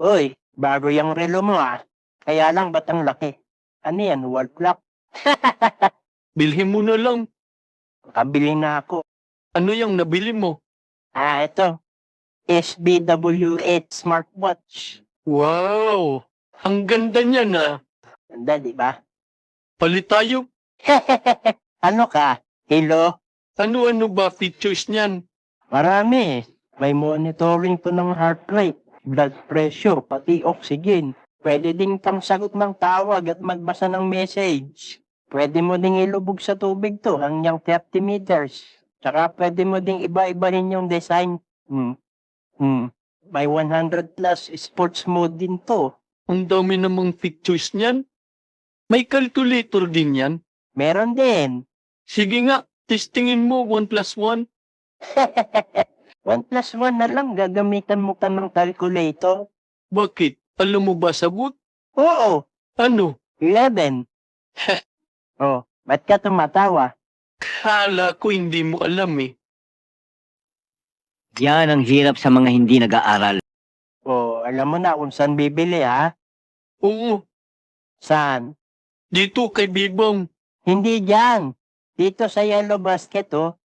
Uy, bago yung relo mo ah. Kaya lang ba't ang laki? Ano yan, wall clock? Bilhin mo na lang. Kabili na ako. Ano yung nabili mo? Ito. SBW8 smartwatch. Wow! Ang ganda niyan ah. Ganda, di ba? Palit tayo. Ano ka? Hello? Ano-ano ba features niyan? Marami. May monitoring to ng heart rate, blood pressure, pati oxygen. Pwede din kang sagot ng tawag at magbasa ng message. Pwede mo ding ilubog sa tubig to hanggang 30 meters. Tsaka pwede mo ding iba-ibahin yung design. May 100 plus sports mode din to. Ang dami namang features niyan. May calculator din yan. Meron din. Sige nga, testingin mo 1+1. 1+1 na lang gagamitan mo pa ng calculator. Bakit? Alam mo ba sagot? Oo, Ano? 11. Oh, ba't ka tumatawa? Kala ko hindi mo alam eh. Yan ang hirap sa mga hindi nag-aaral. Oh, alam mo na kung saan bibili ha? Oo, Saan? dito kay Bibong. Hindi dyan. Dito sa Yellow Basket oh.